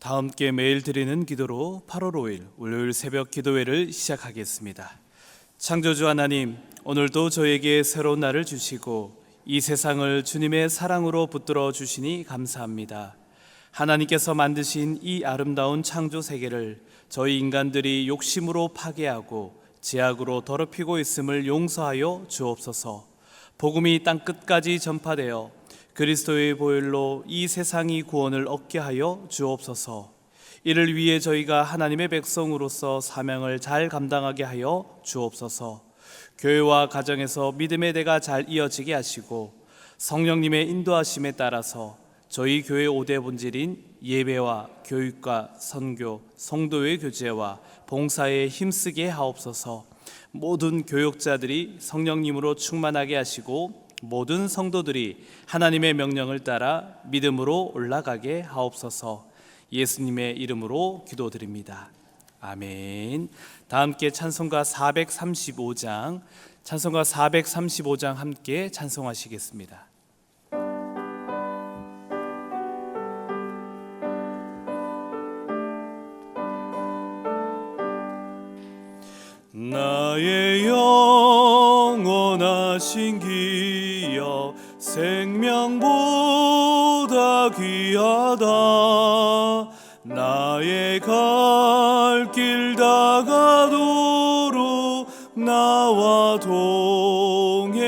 다 함께 매일 드리는 기도로 8월 5일 월요일 새벽 기도회를 시작하겠습니다. 창조주 하나님, 오늘도 저에게 새로운 날을 주시고 이 세상을 주님의 사랑으로 붙들어 주시니 감사합니다. 하나님께서 만드신 이 아름다운 창조 세계를 저희 인간들이 욕심으로 파괴하고 죄악으로 더럽히고 있음을 용서하여 주옵소서. 복음이 땅끝까지 전파되어 그리스도의 보혈로 이 세상이 구원을 얻게 하여 주옵소서. 이를 위해 저희가 하나님의 백성으로서 사명을 잘 감당하게 하여 주옵소서. 교회와 가정에서 믿음의 대가 잘 이어지게 하시고 성령님의 인도하심에 따라서 저희 교회 5대 본질인 예배와 교육과 선교, 성도의 교제와 봉사에 힘쓰게 하옵소서. 모든 교역자들이 성령님으로 충만하게 하시고 모든 성도들이 하나님의 명령을 따라 믿음으로 올라가게 하옵소서. 예수님의 이름으로 기도드립니다. 아멘. 다 함께 찬송가 435장 함께 찬송하시겠습니다. 나의 영원하신 기여 생명보다 귀하다. 나의 갈 길 다가도록 나와 동행하소서.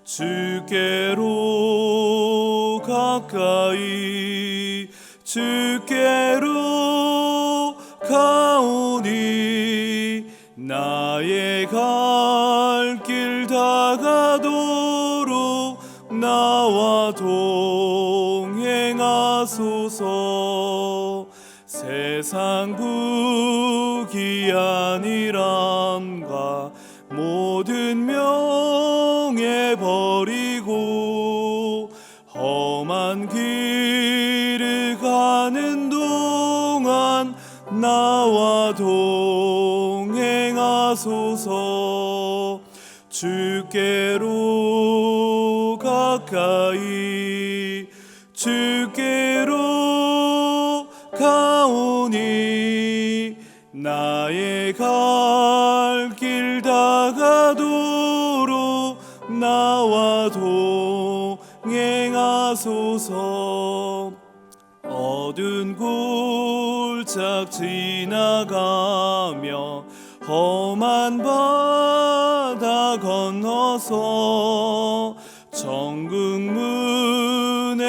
주께로 가까이 주께로 가오니 나의 갈 길 다가도록 나와 동행하소서. 세상 부귀한 일함과 모든 명예 버리고 험한 길을 가는 동안 나와 동행하소서. 주께로 가까이 주께로 가오니 나의 갈 길 다가도록 나와 동행하소서. 어두운 골짝 지나가며 험한 바다 건너서 천국 문에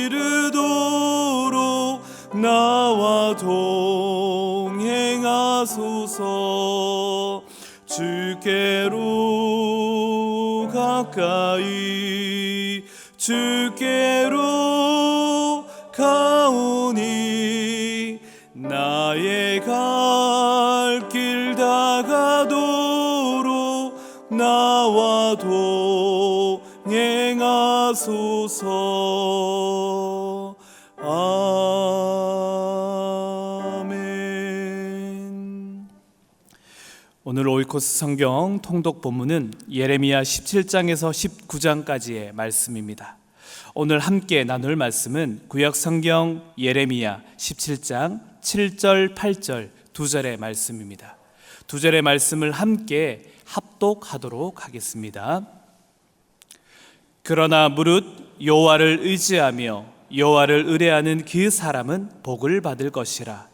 이르도록 나와 동행하소서. 주께로 가까이 주께로 가오니 나의 갈 길 다가도록 나와 동행하소서. 아멘. 오늘 오이코스 성경 통독 본문은 예레미야 17장에서 19장까지의 말씀입니다. 오늘 함께 나눌 말씀은 구약 성경 예레미야 17장 7절 8절 두 절의 말씀입니다. 두 절의 말씀을 함께 합독하도록 하겠습니다. 그러나 무릇 여호와를 의지하며 여호와를 의뢰하는 그 사람은 복을 받을 것이라.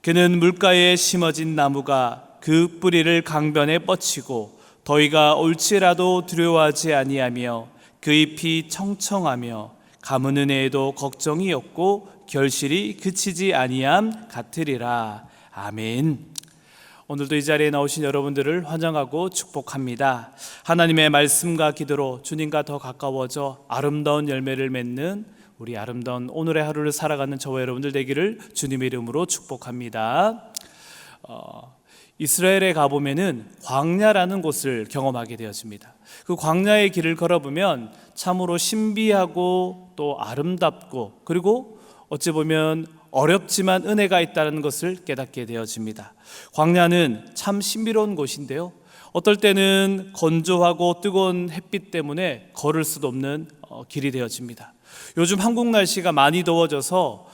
그는 물가에 심어진 나무가 그 뿌리를 강변에 뻗치고 더위가 올지라도 두려워하지 아니하며 그 잎이 청청하며 가무는 해에도 걱정이 없고 결실이 그치지 아니함 같으리라. 아멘. 오늘도 이 자리에 나오신 여러분들을 환영하고 축복합니다. 하나님의 말씀과 기도로 주님과 더 가까워져 아름다운 열매를 맺는 우리 아름다운 오늘의 하루를 살아가는 저와 여러분들 되기를 주님의 이름으로 축복합니다. 이스라엘에 가보면은 광야라는 곳을 경험하게 되었습니다. 그 광야의 길을 걸어보면 참으로 신비하고 또 아름답고 그리고 어찌 보면 어렵지만 은혜가 있다는 것을 깨닫게 되어집니다. 광야는 참 신비로운 곳인데요, 어떨 때는 건조하고 뜨거운 햇빛 때문에 걸을 수도 없는 길이 되어집니다. 요즘 한국 날씨가 많이 더워져서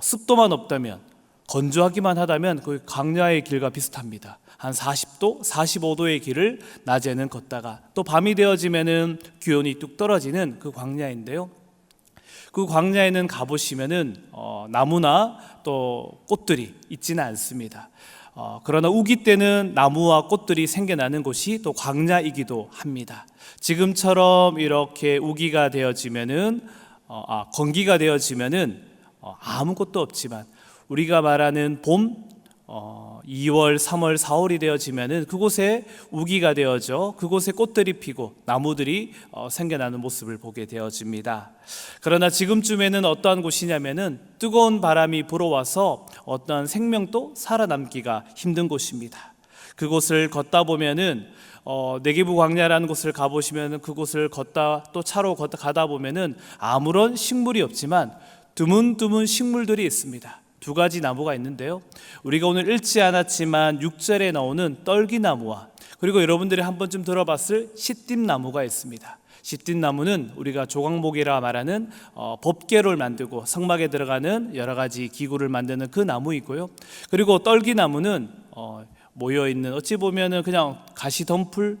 습도만 없다면, 건조하기만 하다면 거의 광야의 길과 비슷합니다. 한 40도, 45도의 길을 낮에는 걷다가 또 밤이 되어지면은 기온이 뚝 떨어지는 그 광야인데요. 그 광야에는 가보시면은 나무나 또 꽃들이 있지는 않습니다. 그러나 우기 때는 나무와 꽃들이 생겨나는 곳이 또 광야이기도 합니다. 지금처럼 이렇게 우기가 되어지면은 건기가 되어지면은 아무것도 없지만 우리가 말하는 봄 2월, 3월, 4월이 되어지면은 그곳에 우기가 되어져 그곳에 꽃들이 피고 나무들이 생겨나는 모습을 보게 되어집니다. 그러나 지금쯤에는 어떠한 곳이냐면은 뜨거운 바람이 불어와서 어떠한 생명도 살아남기가 힘든 곳입니다. 그곳을 걷다 보면은 네게부 광야라는 곳을 가보시면은 그곳을 걷다 또 차로 가다 보면은 아무런 식물이 없지만 드문드문 식물들이 있습니다. 두 가지 나무가 있는데요. 우리가 오늘 읽지 않았지만 6절에 나오는 떨기나무와 그리고 여러분들이 한 번쯤 들어봤을 시띠나무가 있습니다. 시띠나무는 우리가 조각목이라 말하는 법궤를 만들고 성막에 들어가는 여러 가지 기구를 만드는 그 나무이고요. 그리고 떨기나무는 모여있는 어찌 보면은 그냥 가시 덤풀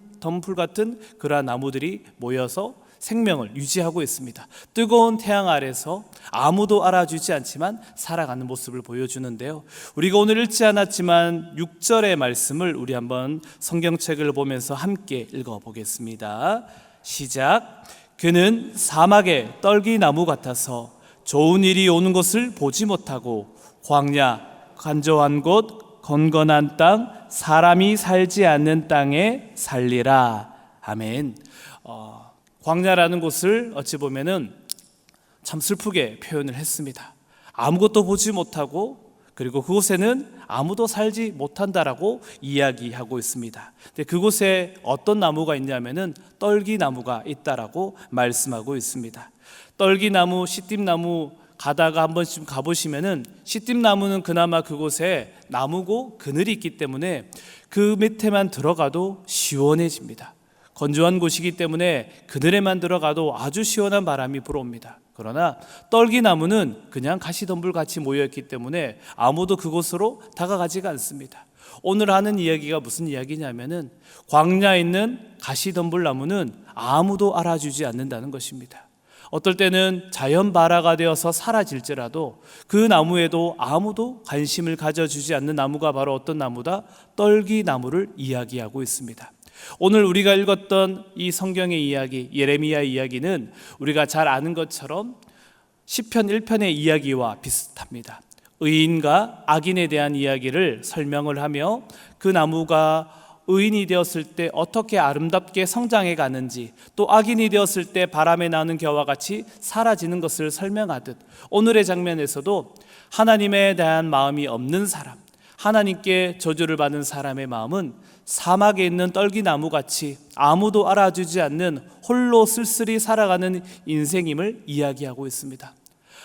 같은 그러한 나무들이 모여서 생명을 유지하고 있습니다. 뜨거운 태양 아래서 아무도 알아주지 않지만 살아가는 모습을 보여주는데요. 우리가 오늘 읽지 않았지만 6절의 말씀을 우리 한번 성경책을 보면서 함께 읽어보겠습니다. 시작. 그는 사막의 떨기나무 같아서 좋은 일이 오는 것을 보지 못하고 광야, 간조한 곳, 건건한 땅, 사람이 살지 않는 땅에 살리라. 아멘. 광야라는 곳을 어찌 보면은 참 슬프게 표현을 했습니다. 아무것도 보지 못하고 그리고 그곳에는 아무도 살지 못한다라고 이야기하고 있습니다. 근데 그곳에 어떤 나무가 있냐면은 떨기나무가 있다라고 말씀하고 있습니다. 떨기나무, 시띠나무 가다가 한 번쯤 가보시면은 시띠나무는 그나마 그곳에 나무고 그늘이 있기 때문에 그 밑에만 들어가도 시원해집니다. 건조한 곳이기 때문에 그늘에만 들어가도 아주 시원한 바람이 불어옵니다. 그러나 떨기나무는 그냥 가시덤불 같이 모여있기 때문에 아무도 그곳으로 다가가지가 않습니다. 오늘 하는 이야기가 무슨 이야기냐면은 광야에 있는 가시덤불 나무는 아무도 알아주지 않는다는 것입니다. 어떨 때는 자연 발화가 되어서 사라질지라도 그 나무에도 아무도 관심을 가져주지 않는 나무가 바로 어떤 나무다? 떨기나무를 이야기하고 있습니다. 오늘 우리가 읽었던 이 성경의 이야기, 예레미야 이야기는 우리가 잘 아는 것처럼 시편 1편의 이야기와 비슷합니다. 의인과 악인에 대한 이야기를 설명을 하며 그 나무가 의인이 되었을 때 어떻게 아름답게 성장해 가는지, 또 악인이 되었을 때 바람에 나는 겨와 같이 사라지는 것을 설명하듯 오늘의 장면에서도 하나님에 대한 마음이 없는 사람, 하나님께 저주를 받는 사람의 마음은 사막에 있는 떨기나무같이 아무도 알아주지 않는 홀로 쓸쓸히 살아가는 인생임을 이야기하고 있습니다.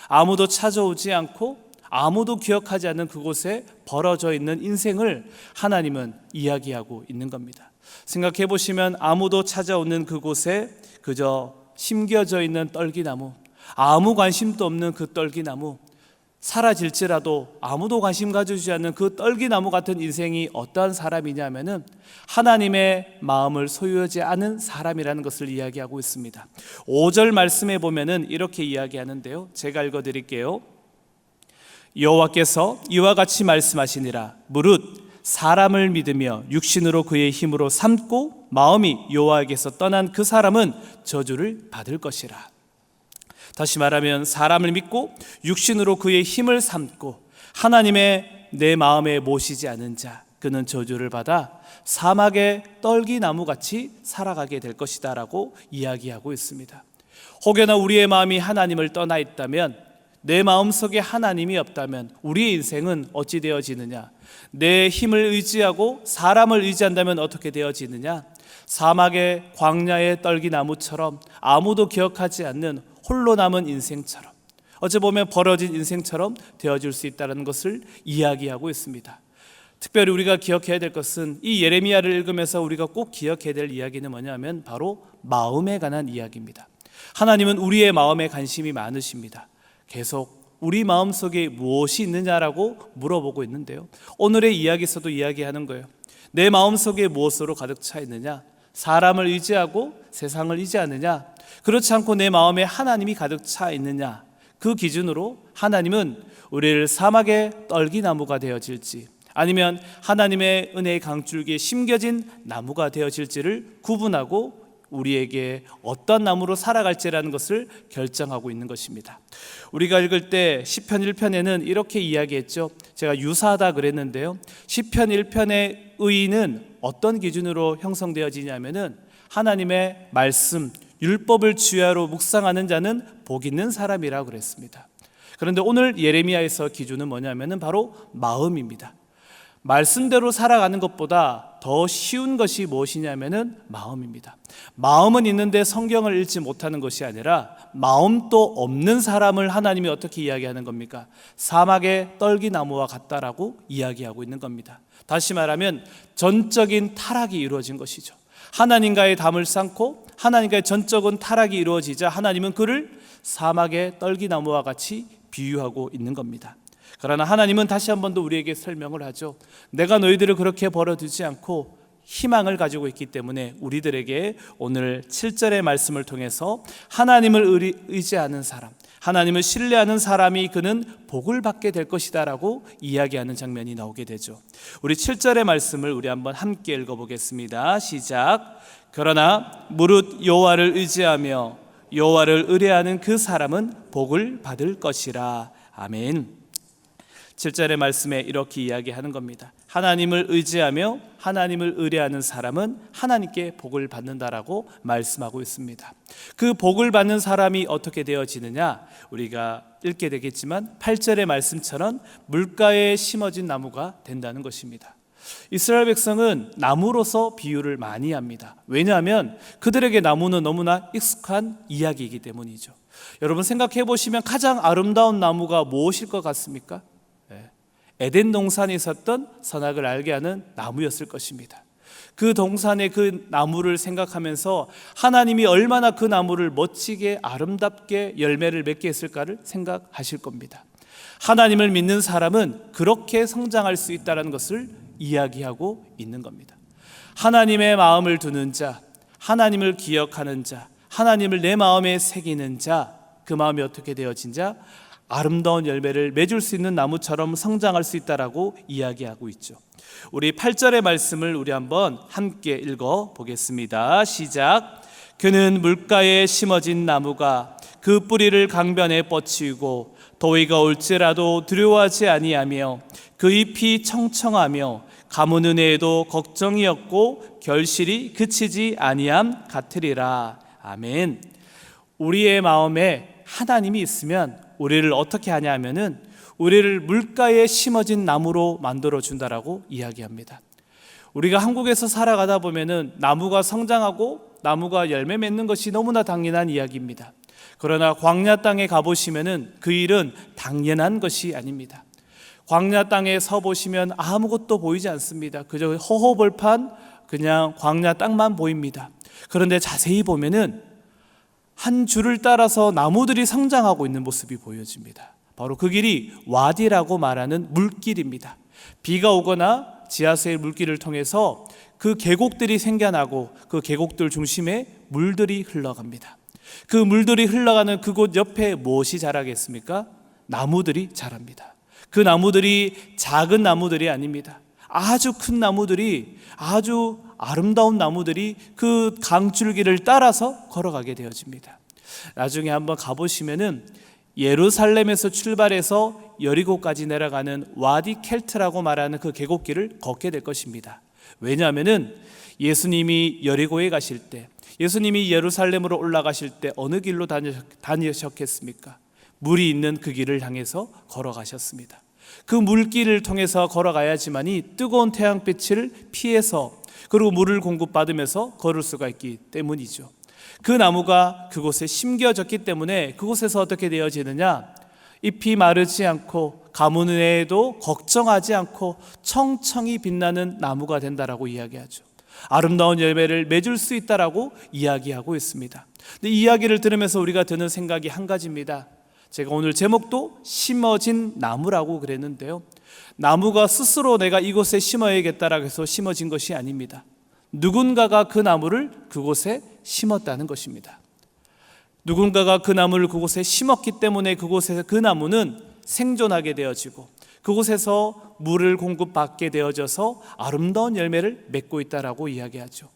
아무도 찾아오지 않고 아무도 기억하지 않는 그곳에 벌어져 있는 인생을 하나님은 이야기하고 있는 겁니다. 생각해 보시면 아무도 찾아오는 그곳에 그저 심겨져 있는 떨기나무, 아무 관심도 없는 그 떨기나무, 사라질지라도 아무도 관심 가져주지 않는 그 떨기나무 같은 인생이 어떠한 사람이냐면은 하나님의 마음을 소유하지 않은 사람이라는 것을 이야기하고 있습니다. 5절 말씀에 보면은 이렇게 이야기하는데요. 제가 읽어드릴게요. 여호와께서 이와 같이 말씀하시니라. 무릇 사람을 믿으며 육신으로 그의 힘으로 삼고 마음이 여호와에게서 떠난 그 사람은 저주를 받을 것이라. 다시 말하면 사람을 믿고 육신으로 그의 힘을 삼고 하나님의 내 마음에 모시지 않은 자, 그는 저주를 받아 사막의 떨기나무같이 살아가게 될 것이다 라고 이야기하고 있습니다. 혹여나 우리의 마음이 하나님을 떠나 있다면, 내 마음속에 하나님이 없다면 우리의 인생은 어찌 되어지느냐? 내 힘을 의지하고 사람을 의지한다면 어떻게 되어지느냐? 사막의 광야의 떨기나무처럼 아무도 기억하지 않는 홀로 남은 인생처럼, 어찌 보면 벌어진 인생처럼 되어질 수 있다는 것을 이야기하고 있습니다. 특별히 우리가 기억해야 될 것은 이 예레미야를 읽으면서 우리가 꼭 기억해야 될 이야기는 뭐냐면 바로 마음에 관한 이야기입니다. 하나님은 우리의 마음에 관심이 많으십니다. 계속 우리 마음속에 무엇이 있느냐라고 물어보고 있는데요, 오늘의 이야기에서도 이야기하는 거예요. 내 마음속에 무엇으로 가득 차 있느냐? 사람을 의지하고 세상을 의지하느냐? 그렇지 않고 내 마음에 하나님이 가득 차 있느냐? 그 기준으로 하나님은 우리를 사막의 떨기나무가 되어질지 아니면 하나님의 은혜의 강줄기에 심겨진 나무가 되어질지를 구분하고 우리에게 어떤 나무로 살아갈지라는 것을 결정하고 있는 것입니다. 우리가 읽을 때 시편 1편에는 이렇게 이야기했죠. 제가 유사하다 그랬는데요, 시편 1편의 의의는 어떤 기준으로 형성되어지냐면은 하나님의 말씀, 율법을 주야로 묵상하는 자는 복 있는 사람이라고 그랬습니다. 그런데 오늘 예레미야에서 기준은 뭐냐면은 바로 마음입니다. 말씀대로 살아가는 것보다 더 쉬운 것이 무엇이냐면은 마음입니다. 마음은 있는데 성경을 읽지 못하는 것이 아니라 마음도 없는 사람을 하나님이 어떻게 이야기하는 겁니까? 사막의 떨기나무와 같다라고 이야기하고 있는 겁니다. 다시 말하면 전적인 타락이 이루어진 것이죠. 하나님과의 담을 쌓고 하나님과의 전적인 타락이 이루어지자 하나님은 그를 사막의 떨기나무와 같이 비유하고 있는 겁니다. 그러나 하나님은 다시 한 번 더 우리에게 설명을 하죠. 내가 너희들을 그렇게 버려두지 않고 희망을 가지고 있기 때문에 우리들에게 오늘 7절의 말씀을 통해서 하나님을 의지하는 사람, 하나님을 신뢰하는 사람이 그는 복을 받게 될 것이다 라고 이야기하는 장면이 나오게 되죠. 우리 7절의 말씀을 우리 한번 함께 읽어보겠습니다. 시작. 그러나 무릇 여호와를 의지하며 여호와를 의뢰하는 그 사람은 복을 받을 것이라. 아멘. 7절의 말씀에 이렇게 이야기하는 겁니다. 하나님을 의지하며 하나님을 의뢰하는 사람은 하나님께 복을 받는다라고 말씀하고 있습니다. 그 복을 받는 사람이 어떻게 되어지느냐? 우리가 읽게 되겠지만 8절의 말씀처럼 물가에 심어진 나무가 된다는 것입니다. 이스라엘 백성은 나무로서 비유를 많이 합니다. 왜냐하면 그들에게 나무는 너무나 익숙한 이야기이기 때문이죠. 여러분 생각해 보시면 가장 아름다운 나무가 무엇일 것 같습니까? 에덴 동산에 있었던 선악을 알게 하는 나무였을 것입니다. 그 동산의 그 나무를 생각하면서 하나님이 얼마나 그 나무를 멋지게 아름답게 열매를 맺게 했을까를 생각하실 겁니다. 하나님을 믿는 사람은 그렇게 성장할 수 있다는 것을 이야기하고 있는 겁니다. 하나님의 마음을 두는 자, 하나님을 기억하는 자, 하나님을 내 마음에 새기는 자, 그 마음이 어떻게 되어진 자? 아름다운 열매를 맺을 수 있는 나무처럼 성장할 수 있다라고 이야기하고 있죠. 우리 8절의 말씀을 우리 한번 함께 읽어 보겠습니다. 시작. 그는 물가에 심어진 나무가 그 뿌리를 강변에 뻗치고 더위가 올지라도 두려워하지 아니하며 그 잎이 청청하며 가뭄 은혜에도 걱정이 없고 결실이 그치지 아니함 같으리라. 아멘. 우리의 마음에 하나님이 있으면 우리를 어떻게 하냐 하면은 우리를 물가에 심어진 나무로 만들어 준다라고 이야기합니다. 우리가 한국에서 살아가다 보면은 나무가 성장하고 나무가 열매 맺는 것이 너무나 당연한 이야기입니다. 그러나 광야 땅에 가보시면은 그 일은 당연한 것이 아닙니다. 광야 땅에 서 보시면 아무것도 보이지 않습니다. 그저 허허벌판 그냥 광야 땅만 보입니다. 그런데 자세히 보면은 한 줄을 따라서 나무들이 성장하고 있는 모습이 보여집니다. 바로 그 길이 와디라고 말하는 물길입니다. 비가 오거나 지하수의 물길을 통해서 그 계곡들이 생겨나고 그 계곡들 중심에 물들이 흘러갑니다. 그 물들이 흘러가는 그곳 옆에 무엇이 자라겠습니까? 나무들이 자랍니다. 그 나무들이 작은 나무들이 아닙니다. 아주 큰 나무들이, 아주 아름다운 나무들이 그 강줄기를 따라서 걸어가게 되어집니다. 나중에 한번 가보시면은 예루살렘에서 출발해서 여리고까지 내려가는 와디 켈트라고 말하는 그 계곡길을 걷게 될 것입니다. 왜냐하면은 예수님이 여리고에 가실 때, 예수님이 예루살렘으로 올라가실 때 어느 길로 다니셨겠습니까? 물이 있는 그 길을 향해서 걸어가셨습니다. 그 물길을 통해서 걸어가야지만이 뜨거운 태양빛을 피해서 그리고 물을 공급받으면서 걸을 수가 있기 때문이죠. 그 나무가 그곳에 심겨졌기 때문에 그곳에서 어떻게 되어지느냐? 잎이 마르지 않고 가뭄 외에도 걱정하지 않고 청청히 빛나는 나무가 된다라고 이야기하죠. 아름다운 열매를 맺을 수 있다라고 이야기하고 있습니다. 근데 이 이야기를 들으면서 우리가 드는 생각이 한 가지입니다. 제가 오늘 제목도 심어진 나무라고 그랬는데요, 나무가 스스로 내가 이곳에 심어야겠다라고 해서 심어진 것이 아닙니다. 누군가가 그 나무를 그곳에 심었다는 것입니다. 누군가가 그 나무를 그곳에 심었기 때문에 그곳에서 그 나무는 생존하게 되어지고 그곳에서 물을 공급받게 되어져서 아름다운 열매를 맺고 있다라고 이야기하죠.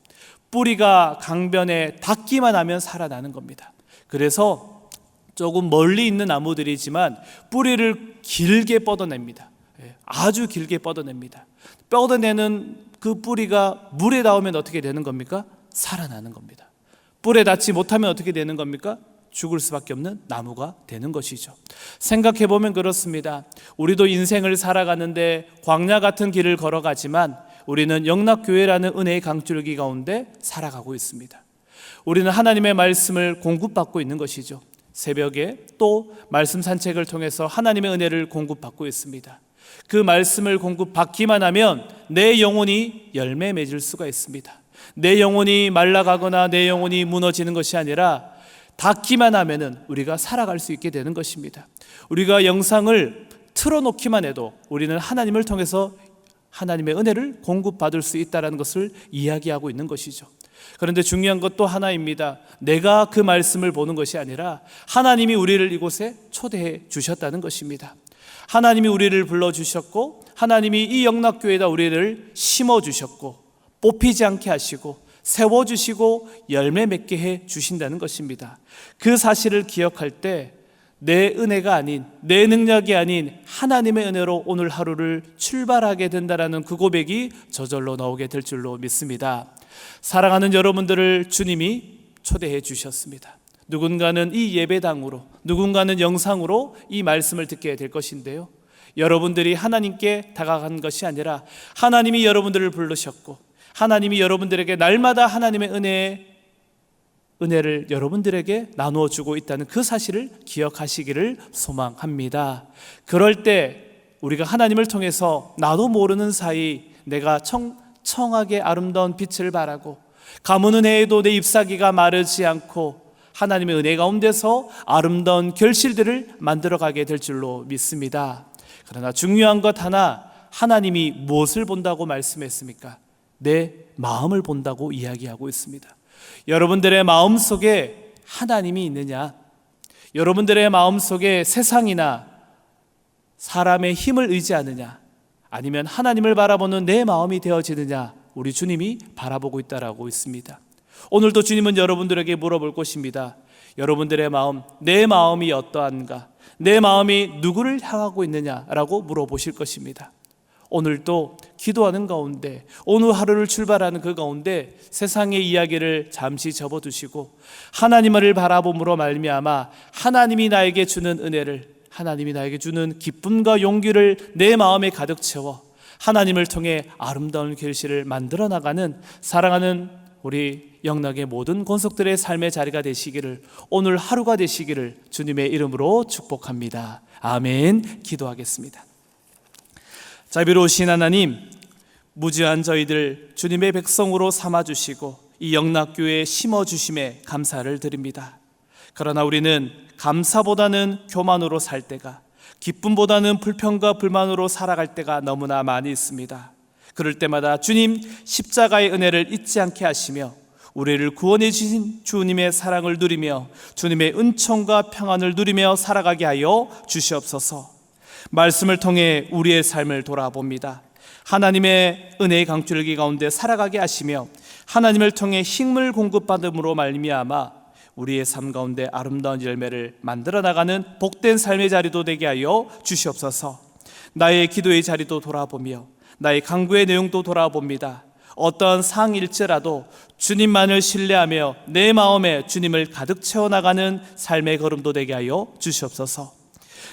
뿌리가 강변에 닿기만 하면 살아나는 겁니다. 그래서 조금 멀리 있는 나무들이지만 뿌리를 길게 뻗어냅니다. 아주 길게 뻗어냅니다. 뻗어내는 그 뿌리가 물에 닿으면 어떻게 되는 겁니까? 살아나는 겁니다. 뿔에 닿지 못하면 어떻게 되는 겁니까? 죽을 수밖에 없는 나무가 되는 것이죠. 생각해보면 그렇습니다. 우리도 인생을 살아가는데 광야 같은 길을 걸어가지만 우리는 영락교회라는 은혜의 강줄기 가운데 살아가고 있습니다. 우리는 하나님의 말씀을 공급받고 있는 것이죠. 새벽에 또 말씀 산책을 통해서 하나님의 은혜를 공급받고 있습니다. 그 말씀을 공급받기만 하면 내 영혼이 열매 맺을 수가 있습니다. 내 영혼이 말라가거나 내 영혼이 무너지는 것이 아니라 닿기만 하면은 우리가 살아갈 수 있게 되는 것입니다. 우리가 영상을 틀어놓기만 해도 우리는 하나님을 통해서 하나님의 은혜를 공급받을 수 있다는 것을 이야기하고 있는 것이죠. 그런데 중요한 것도 하나입니다. 내가 그 말씀을 보는 것이 아니라 하나님이 우리를 이곳에 초대해 주셨다는 것입니다. 하나님이 우리를 불러주셨고 하나님이 이 영락교회에다 우리를 심어주셨고 뽑히지 않게 하시고 세워주시고 열매 맺게 해 주신다는 것입니다. 그 사실을 기억할 때 내 은혜가 아닌, 내 능력이 아닌 하나님의 은혜로 오늘 하루를 출발하게 된다는 그 고백이 저절로 나오게 될 줄로 믿습니다. 사랑하는 여러분들을 주님이 초대해 주셨습니다. 누군가는 이 예배당으로, 누군가는 영상으로 이 말씀을 듣게 될 것인데요, 여러분들이 하나님께 다가간 것이 아니라 하나님이 여러분들을 부르셨고 하나님이 여러분들에게 날마다 하나님의 은혜를 여러분들에게 나누어 주고 있다는 그 사실을 기억하시기를 소망합니다. 그럴 때 우리가 하나님을 통해서 나도 모르는 사이 내가 청하게 아름다운 빛을 발하고 가뭄 은혜에도 내 잎사귀가 마르지 않고 하나님의 은혜 가운데서 아름다운 결실들을 만들어가게 될 줄로 믿습니다. 그러나 중요한 것 하나, 하나님이 무엇을 본다고 말씀했습니까? 내 마음을 본다고 이야기하고 있습니다. 여러분들의 마음 속에 하나님이 있느냐? 여러분들의 마음 속에 세상이나 사람의 힘을 의지하느냐? 아니면 하나님을 바라보는 내 마음이 되어지느냐? 우리 주님이 바라보고 있다라고 있습니다. 오늘도 주님은 여러분들에게 물어볼 것입니다. 여러분들의 마음, 내 마음이 어떠한가? 내 마음이 누구를 향하고 있느냐라고 물어보실 것입니다. 오늘도 기도하는 가운데, 오늘 하루를 출발하는 그 가운데 세상의 이야기를 잠시 접어두시고 하나님을 바라봄으로 말미암아 하나님이 나에게 주는 은혜를, 하나님이 나에게 주는 기쁨과 용기를 내 마음에 가득 채워 하나님을 통해 아름다운 결실을 만들어 나가는 사랑하는 우리 영락의 모든 권속들의 삶의 자리가 되시기를, 오늘 하루가 되시기를 주님의 이름으로 축복합니다. 아멘. 기도하겠습니다. 자비로우신 하나님, 무지한 저희들 주님의 백성으로 삼아주시고 이 영락교회에 심어주심에 감사를 드립니다. 그러나 우리는 감사보다는 교만으로 살 때가, 기쁨보다는 불평과 불만으로 살아갈 때가 너무나 많이 있습니다. 그럴 때마다 주님 십자가의 은혜를 잊지 않게 하시며 우리를 구원해 주신 주님의 사랑을 누리며 주님의 은총과 평안을 누리며 살아가게 하여 주시옵소서. 말씀을 통해 우리의 삶을 돌아봅니다. 하나님의 은혜의 강줄기 가운데 살아가게 하시며 하나님을 통해 힘을 공급받음으로 말미암아 우리의 삶 가운데 아름다운 열매를 만들어 나가는 복된 삶의 자리도 되게 하여 주시옵소서. 나의 기도의 자리도 돌아보며 나의 강구의 내용도 돌아봅니다. 어떠한 상일지라도 주님만을 신뢰하며 내 마음에 주님을 가득 채워나가는 삶의 걸음도 되게 하여 주시옵소서.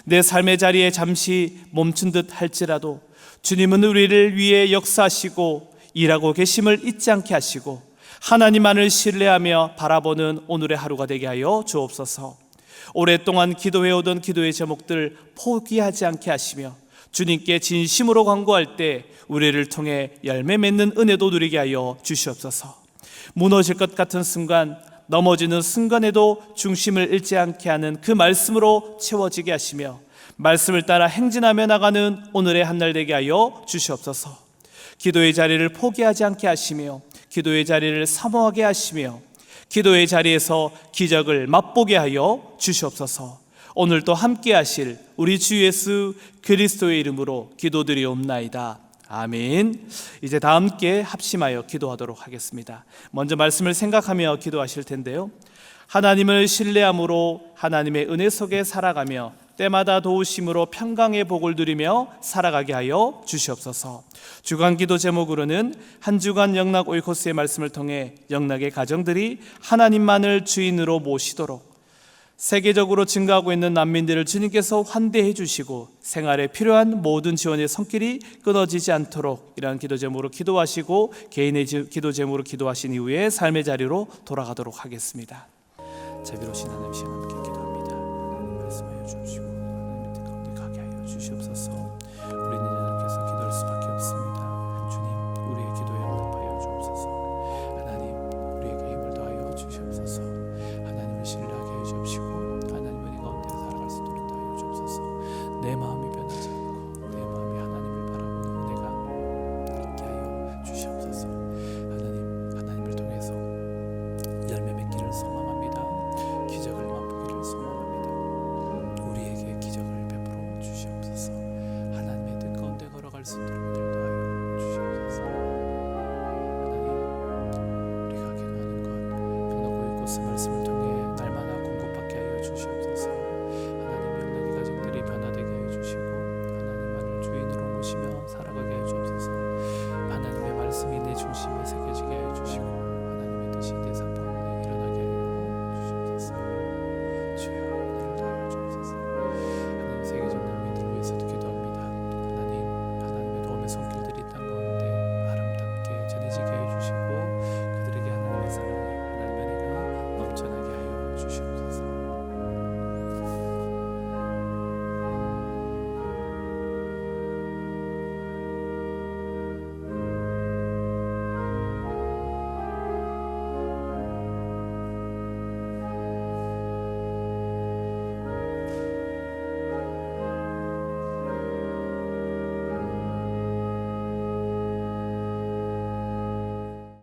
내 삶의 자리에 잠시 멈춘 듯 할지라도 주님은 우리를 위해 역사하시고 일하고 계심을 잊지 않게 하시고 하나님만을 신뢰하며 바라보는 오늘의 하루가 되게 하여 주옵소서. 오랫동안 기도해오던 기도의 제목들 포기하지 않게 하시며 주님께 진심으로 간구할 때 우리를 통해 열매 맺는 은혜도 누리게 하여 주시옵소서. 무너질 것 같은 순간, 넘어지는 순간에도 중심을 잃지 않게 하는 그 말씀으로 채워지게 하시며 말씀을 따라 행진하며 나가는 오늘의 한날 되게 하여 주시옵소서. 기도의 자리를 포기하지 않게 하시며 기도의 자리를 사모하게 하시며 기도의 자리에서 기적을 맛보게 하여 주시옵소서. 오늘도 함께 하실 우리 주 예수 그리스도의 이름으로 기도드리옵나이다. 아멘. 이제 다 함께 합심하여 기도하도록 하겠습니다. 먼저 말씀을 생각하며 기도하실 텐데요, 하나님을 신뢰함으로 하나님의 은혜 속에 살아가며 때마다 도우심으로 평강의 복을 누리며 살아가게 하여 주시옵소서. 주간 기도 제목으로는 한 주간 영락 오이코스의 말씀을 통해 영락의 가정들이 하나님만을 주인으로 모시도록, 세계적으로 증가하고 있는 난민들을 주님께서 환대해 주시고 생활에 필요한 모든 지원의 손길이 끊어지지 않도록 이러한 기도 제목으로 기도하시고 개인의 기도 제목으로 기도하신 이후에 삶의 자리로 돌아가도록 하겠습니다. 자비로우신 하나님,